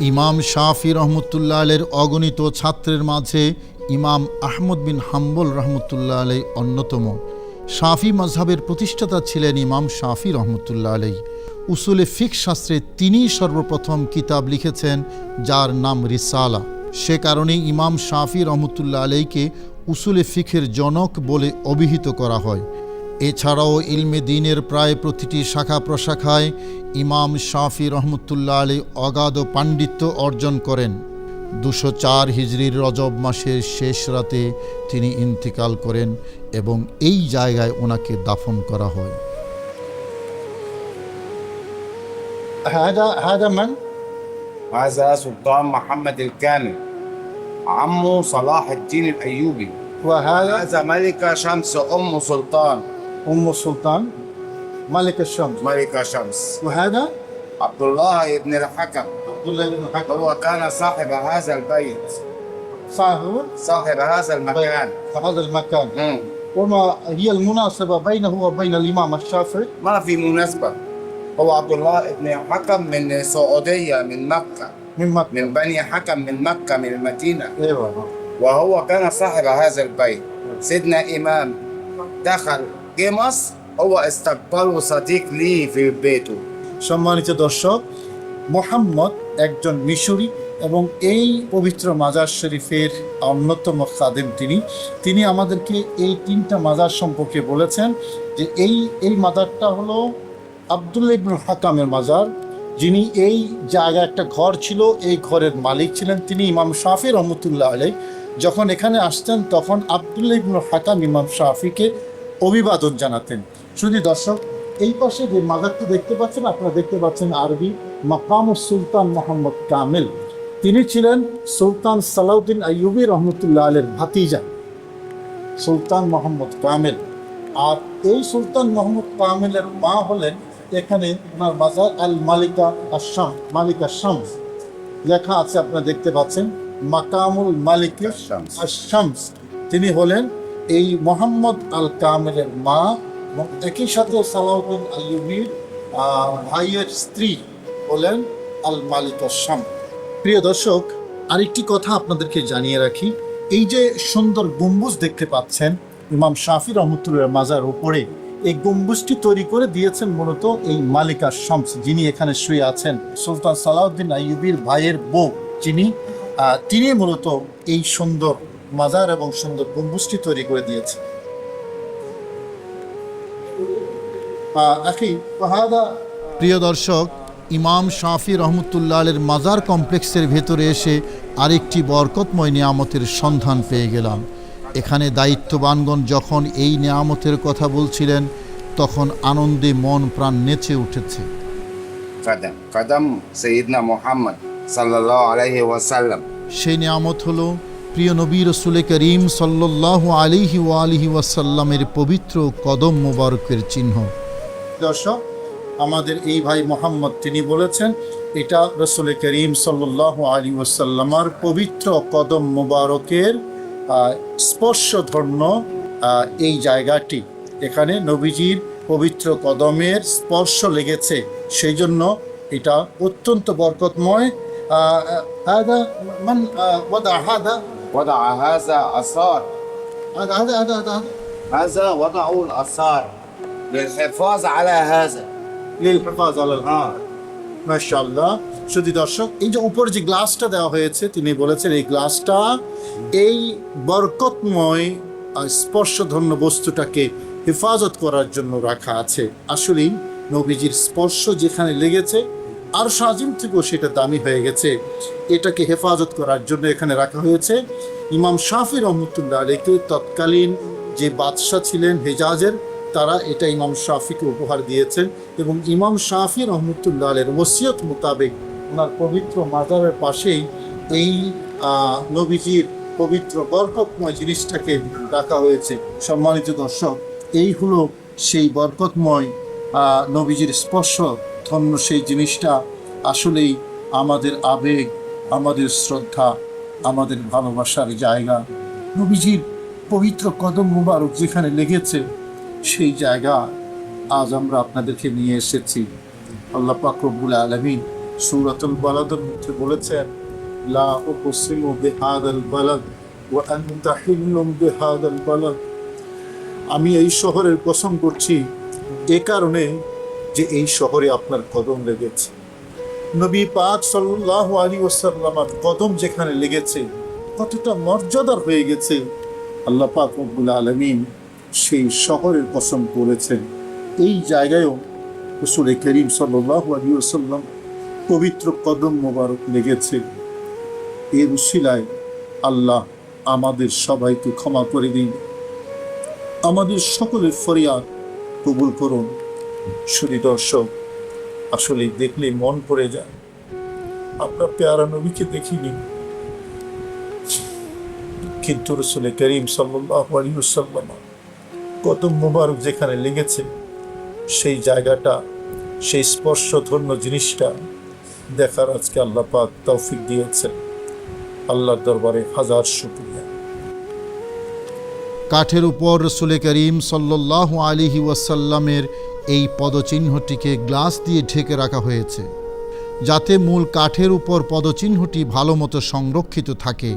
ইমাম শাফি রহমতুল্লাহ আলাইহির অগণিত ছাত্রের মাঝে ইমাম আহমদ বিন হাম্বল রহমতুল্লাহ আলাইহি অন্যতম। শাফি মাজহাবের প্রতিষ্ঠাতা ছিলেন ইমাম শাফি রহমতুল্লাহ আলাইহি। উসুলে ফিকহ শাস্ত্রে তিনিই সর্বপ্রথম কিতাব লিখেছেন যার নাম রিসালা। সে কারণেই ইমাম শাফি রহমতুল্লাহ আলাইহিকে উসুলে ফিকহের জনক বলে অভিহিত করা হয়। এছাড়াও ইলমে দ্বীনের প্রায় প্রতিটি শাখা প্রশাখায় ইমাম শাফি রহমতুল্লাহ আলাইহি অগাধ পাণ্ডিত্য অর্জন করেন। 204 হিজরির রজব মাসের শেষ রাতে তিনি ইন্তেকাল করেন এবং এই জায়গায় ওনাকে দাফন করা হয়। هذا من؟ هذا سلطان محمد الكامل عمه صلاح الدين الأيوبي. وهذا هذا ملكة شمس أم سلطان. أم السلطان ملك الشمس. ملكة شمس. وهذا عبد الله بن الحكم. عبد الله بن الحكم. هو كان صاحب هذا البيت، صاحب صاحب هذا المكان. هذا المكان. مم. وما هي المناسبة بينه وبين الإمام الشافعي؟ ما في مناسبة. هو عبد الله بن الحكم من السعودية، من مكة، من مكة. من بني حكم، من مكة، من المدينة. أيوة. وهو كان صاحب هذا البيت. سيدنا إمام دخل جه مصر، هو استقبله صديق لي في بيته. সম্মানিত দর্শক, মোহাম্মদ একজন মিশরি এবং এই পবিত্র মাজার শরীফের অন্যতম খাদেম। তিনি আমাদেরকে এই 3টা মাজার সম্পর্কে বলেছেন যে এই মাজারটা হলো আব্দুল্লাহ ইবনুল হাকামের মাজার, যিনি এই জায়গায় একটা ঘর ছিল, এই ঘরের মালিক ছিলেন তিনি। ইমাম শাফি রহমতুল্লাহ আলাইহি যখন এখানে আসতেন তখন আব্দুল্লাহ ইবনুল হাকাম ইমাম শাফিকে অভিবাদন জানাতেন। শুধু দর্শক, এই পাশে যে মাজারটা দেখতে পাচ্ছেন, আপনারা দেখতে পাচ্ছেন আরবি মাকামুস সুলতান মোহাম্মদ কামেল। তিনি ছিলেন সুলতান সালাউদ্দিন আইয়ুবী রহমতুল্লাহ আলাইহির ভাতিজা সুলতান মোহাম্মদ কামেল। আর এই সুলতান মোহাম্মদ কামেলের মা হলেন, এখানে ওনার মাজার আল মালিকা আশ-শাম, মালিকা শামস লেখা আছে, আপনারা দেখতে পাচ্ছেন মাকামুল মালিকা আশ-শামস। তিনি হলেন এই মোহাম্মদ আল কামেলের মা এবং একই সাথে সালাউদ্দিন আইয়ুবীর ভাইয়ের স্ত্রী হলেন আল মালিকা শাম। প্রিয় দর্শক, আরেকটি কথা আপনাদেরকে জানিয়ে রাখি, এই যে সুন্দর গম্বুজ দেখতে পাচ্ছেন ইমাম শাফি রহমতুল্লাহ মাজার উপরে, এই গম্বুজটি তৈরি করে দিয়েছেন মূলত এই মালিকা শামস, যিনি এখানে শুয়ে আছেন। সুলতান সালাউদ্দিন আইয়ুবীর ভাইয়ের বউ তিনি মূলত এই সুন্দর মাজার এবং সুন্দর গম্বুজটি তৈরি করে দিয়েছেন। প্রিয় দর্শক, ইমাম শাফি রহমতুল্লাহ আলাইহির মাজার কমপ্লেক্সের ভেতরে এসে আরেকটি বরকতময় নিয়ামতের সন্ধান পেয়ে গেলাম। এখানে দায়িত্ববানগণ যখন এই নিয়ামতের কথা বলছিলেন তখন আনন্দে মন প্রাণ নেচে উঠেছে। কদম সৈয়দনা মুহাম্মদ সাল্লাল্লাহু আলাইহি ওয়াসাল্লাম। সেই নিয়ামত হলো প্রিয় নবী রাসূল করিম সাল্লাল্লাহু আলাইহি ওয়া আলিহি ওয়াসাল্লামের পবিত্র কদম মোবারকের চিহ্ন। দর্শক, আমাদের এই ভাই মোহাম্মদ তিনি বলেছেন এটা রাসূল করিম সাল্লাল্লাহু আলাইহি ওয়াসাল্লামের পবিত্র কদম মোবারকের স্পর্শধন্য এই জায়গাটি। এখানে নবীজির পবিত্র কদমের স্পর্শ লেগেছে, সেই জন্য এটা অত্যন্ত বরকতময়। هذا من وضع هذا آثار. هذا وضعوا الآثار للحفاظ على هذا. للحفاظ على মাশাআল্লাহ। শুধু দর্শক, এই যে উপর যে গ্লাসটা দেওয়া হয়েছে, তিনি বলেছেন এই গ্লাসটা এই বরকতময় স্পর্শধন্য বস্তুটাকে হেফাজত করার জন্য রাখা আছে। আসলেই নবীজির স্পর্শ যেখানে লেগেছে আর সাজিম থেকেও সেটা দামি হয়ে গেছে, এটাকে হেফাজত করার জন্য এখানে রাখা হয়েছে। ইমাম শাফি রহমতুল্লাহ আলাইহি তৎকালীন যে বাদশাহ ছিলেন হেজাজের, তারা এটা ইমাম শাফিকে উপহার দিয়েছেন এবং ইমাম শাফি রহমতুল্লাহ আলাইহির ওসিয়ত মোতাবেক ওনার পবিত্র মাজারের পাশেই এই নবীজির পবিত্র বরকতময় জিনিসটাকে রাখা হয়েছে। সম্মানিত দর্শক, এই হলো সেই বরকতময় নবীজির স্পর্শ ধন্য সেই জিনিসটা। আসলেই আমাদের আবেগ, আমাদের শ্রদ্ধা, আমাদের ভালোবাসার জায়গা। নবীজির পবিত্র কদম মুবারক যেখানে লেগেছে সেই জায়গা আজ আমরা আপনাদেরকে নিয়ে এসেছি। আল্লাহ পাক রব্বুল আলামিন সূরাতুল বালাদের মধ্যে বলেছেন, লা উকসিমু বিহাদাল বালাদ ওয়া আনতা হিল্লুম বিহাদাল বালাদ। আমি এই শহরের কসম করছি এ কারণে যে এই শহরে আপনার কদম লেগেছে। নবী পাক সাল্লাল্লাহু আলাইহি ওয়াসাল্লামের কদম যেখানে লেগেছে কতটা মর্যাদার হয়ে গেছে, আল্লাহ পাক রব্বুল আলামিন সেই শহরের কসম করেছেন। এই জায়গায়ও রাসূল করিম সাল্লাল্লাহু আলাইহি ওয়াসাল্লাম পবিত্র কদম মোবারক লেগেছে। এর উসিলায় আল্লাহ আমাদের সবাইকে ক্ষমা করে দিন, আমাদের সকলের ফরিয়াদ কবুল করুন। শুধু দর্শক, আসলে দেখলে মন পড়ে যায়, আপনার পেয়ারা নবীকে দেখিনি, কিন্তু রাসূল করিম সাল্লাল্লাহু আলাইহি ওয়াসাল্লাম কদম মোবারক যেখানে লেগেছে সেই জায়গাটা, সেই স্পর্শধন্য জিনিসটা দেখার আজকে আল্লাহ পাক তৌফিক দিয়েছেন। আল্লাহর দরবারে হাজার শুকরিয়া। কাঠের উপর রাসূল করিম সাল্লাল্লাহু আলাইহি ওয়াসাল্লামের এই পদচিহ্নটিকে গ্লাস দিয়ে ঢেকে রাখা হয়েছে, যাতে মূল কাঠের উপর পদচিহ্নটি ভালো মতো সংরক্ষিত থাকে।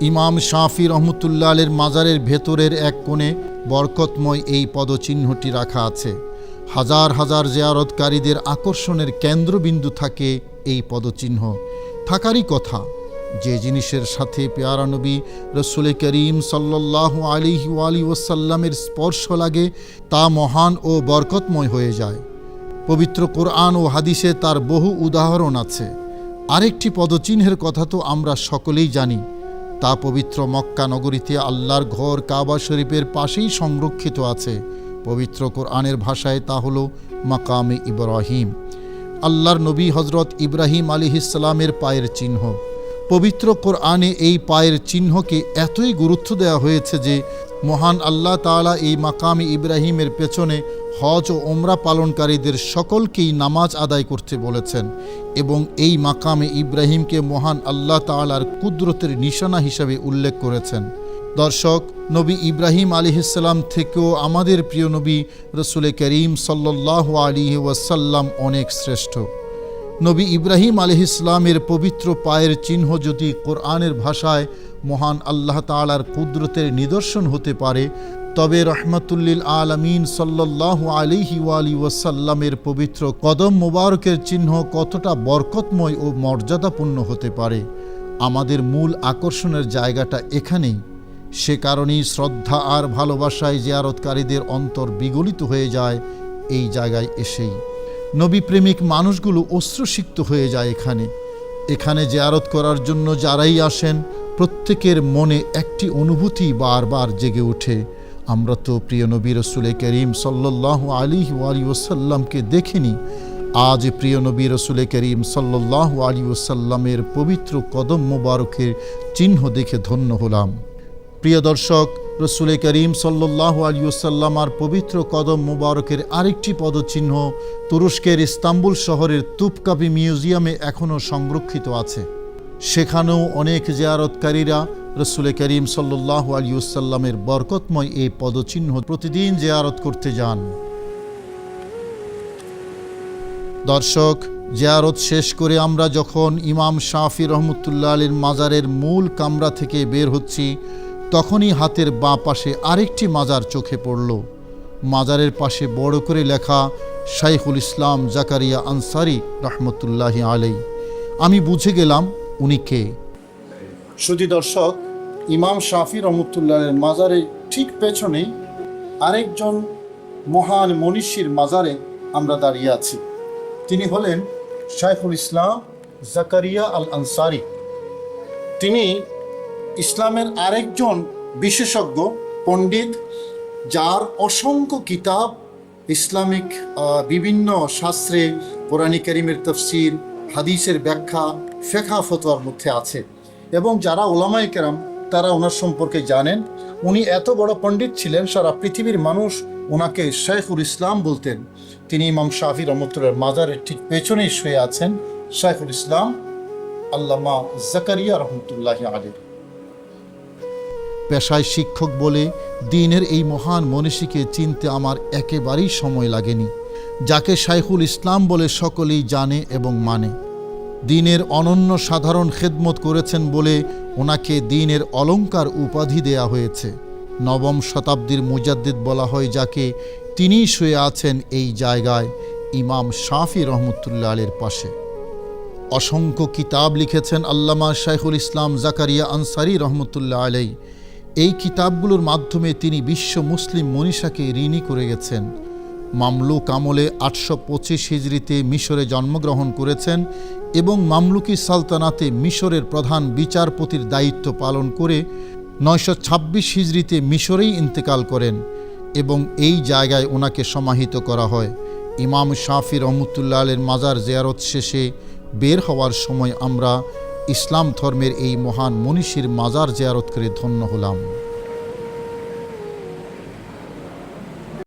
ইমাম শাফি রহমতুল্লাহ আলাইহির মাজারের ভেতরের এক কোণে বরকতময় এই পদচিহ্নটি রাখা আছে। হাজার হাজার জিয়ারতকারীদের আকর্ষণের কেন্দ্রবিন্দু থাকে এই পদচিহ্ন। থাকারই কথা, যে জিনিসের সাথে পেয়ারা নবী রাসূল করিম সাল্লাল্লাহু আলাইহি ওয়াসাল্লামের স্পর্শ লাগে তা মহান ও বরকতময় হয়ে যায়। পবিত্র কোরআন ও হাদিসে তার বহু উদাহরণ আছে। আরেকটি পদচিহ্নের কথা তো আমরা সকলেই জানি, তা পবিত্র মক্কা নগরীতে আল্লাহর ঘর কাবা শরীফের পাশেই সংরক্ষিত আছে। পবিত্র কোরআনের ভাষায় তা হলো মাকামে ইব্রাহিম, আল্লাহর নবী হজরত ইব্রাহিম আলাইহিস সালামের পায়ের চিহ্ন। পবিত্র কোরআনে এই পায়ের চিহ্নকে এতই গুরুত্ব দেওয়া হয়েছে যে মহান আল্লাহ তাআলা এই মাকামে ইব্রাহিমের পেছনে হজ ও ওমরা পালনকারীদের সকলকেই নামাজ আদায় করতে বলেছেন এবং এই মাকামে ইব্রাহিমকে মহান আল্লাহ তাআলার কুদরতের নিশানা হিসাবে উল্লেখ করেছেন। দর্শক, নবী ইব্রাহিম আলাইহিস সালাম থেকেও আমাদের প্রিয় নবী রাসূল করিম সাল্লাল্লাহু আলাইহি ওয়াসাল্লাম অনেক শ্রেষ্ঠ। নবী ইব্রাহিম আলাইহিস সালামের পবিত্র পায়ের চিহ্ন যদি কোরআনের ভাষায় মহান আল্লাহ তাআলার কুদরতের নিদর্শন হতে পারে, তবে রহমাতুল্লিল আলামিন সাল্লাল্লাহু আলাইহি ওয়াসাল্লামের পবিত্র কদম মোবারকের চিহ্ন কতটা বরকতময় ও মর্যাদাপূর্ণ হতে পারে। আমাদের মূল আকর্ষণের জায়গাটা এখানেই। সে কারণেই শ্রদ্ধা আর ভালোবাসায় জিয়ারতকারীদের অন্তর বিগলিত হয়ে যায় এই জায়গায় এসেই। নবী প্রেমিক মানুষগুলো অশ্রুসিক্ত হয়ে যায় এখানে জিয়ারত করার জন্য যারাই আসেন প্রত্যেকের মনে একটি অনুভূতি বারবার জেগে ওঠে, আমরা তো প্রিয় নবী রাসূল করিম সাল্লাল্লাহু আলাইহি ওয়াসাল্লামকে দেখিনি, আজ প্রিয় নবী রাসূল করিম সাল্লাল্লাহু আলাইহি ওয়াসাল্লামের পবিত্র কদম মোবারকের চিহ্ন দেখে ধন্য হলাম। প্রিয় দর্শক, রাসূল করিম সাল্লাল্লাহু আলাইহি ওয়াসাল্লাম আর পবিত্র কদম মোবারকের আরেকটি পদচিহ্ন তুরস্কের ইস্তাম্বুল শহরের তুপকাপি মিউজিয়ামে এখনও সংরক্ষিত আছে। সেখানেও অনেক জিয়ারতকারীরা রাসূল করিম সাল্লাল্লাহু আলাইহি ওয়াসাল্লামের বরকতময় এই পদচিহ্ন প্রতিদিন জিয়ারত করতে যান। দর্শক, জিয়ারত শেষ করে আমরা যখন ইমাম শাফি রহমতুল্লাহ আলাইহির মাজারের মূল কামরা থেকে বের হচ্ছি, তখনই হাতের বাঁ পাশে আরেকটি মাজার চোখে পড়ল। মাজারের পাশে বড় করে লেখা শাইখুল ইসলাম জাকারিয়া আনসারী রহমতুল্লাহি আলাইহি। আমি বুঝে গেলাম উনি কে। শুধু দর্শক, ইমাম শাফি রহমতুল্লাহের মাজারের ঠিক পেছনেই আরেকজন মহান মনীষীর মাজারে আমরা দাঁড়িয়ে আছি। তিনি হলেন শাইখুল ইসলাম জাকারিয়া আল আনসারী। তিনি ইসলামের আরেকজন বিশেষজ্ঞ পণ্ডিত, যার অসংখ্য কিতাব ইসলামিক বিভিন্ন শাস্ত্রে, কোরআন কারীমের তাফসীর, হাদিসের ব্যাখ্যা, ফিকহ ফতোয়ার মধ্যে আছে এবং যারা উলামায়ে কেরাম তারা ওনার সম্পর্কে জানেন। উনি এত বড় পণ্ডিত ছিলেন, সারা পৃথিবীর মানুষ ওনাকে শাইখুল ইসলাম বলতেন। তিনি ইমাম শাফি রহমতুল্লাহর মাজারের ঠিক পেছনেই শুয়ে আছেন শাইখুল ইসলাম আল্লামা জাকারিয়া রহমতুল্লাহি আলাইহি। পেশায় শিক্ষক বলে দ্বীনের এই মহান মনীষীকে চিনতে আমার একেবারেই সময় লাগেনি, যাকে শাইখুল ইসলাম বলে সকলেই জানে এবং মানে। দ্বীনের অনন্য সাধারণ খেদমত করেছেন বলে ওনাকে দ্বীনের অলংকার উপাধি দেয়া হয়েছে। নবম শতাব্দীর মুজাদ্দিদ বলা হয় যাকে, তিনিই শুয়ে আছেন এই জায়গায় ইমাম শাফি রহমতুল্লাহ আলাইহির পাশে। অসংখ্য কিতাব লিখেছেন আল্লামা শাইখুল ইসলাম জাকারিয়া আনসারী রহমতুল্লাহ আলাইহি। এই কিতাবগুলোর মাধ্যমে তিনি বিশ্ব মুসলিম মনীষাকে ঋণী করে গেছেন। মামলুক আমলে 825 হিজরিতে মিশরে জন্মগ্রহণ করেছেন এবং মামলুকি সালতানাতে মিশরের প্রধান বিচারপতির দায়িত্ব পালন করে 926 হিজরিতে মিশরেই ইন্তেকাল করেন এবং এই জায়গায় ওনাকে সমাহিত করা হয়। ইমাম শাফি রহমতুল্লাহ আলাইহির মাজার জিয়ারত শেষে বের হওয়ার সময় আমরা ইসলাম ধর্মের এই মহান মনীষীর মাজার জিয়ারত করে ধন্য হলাম।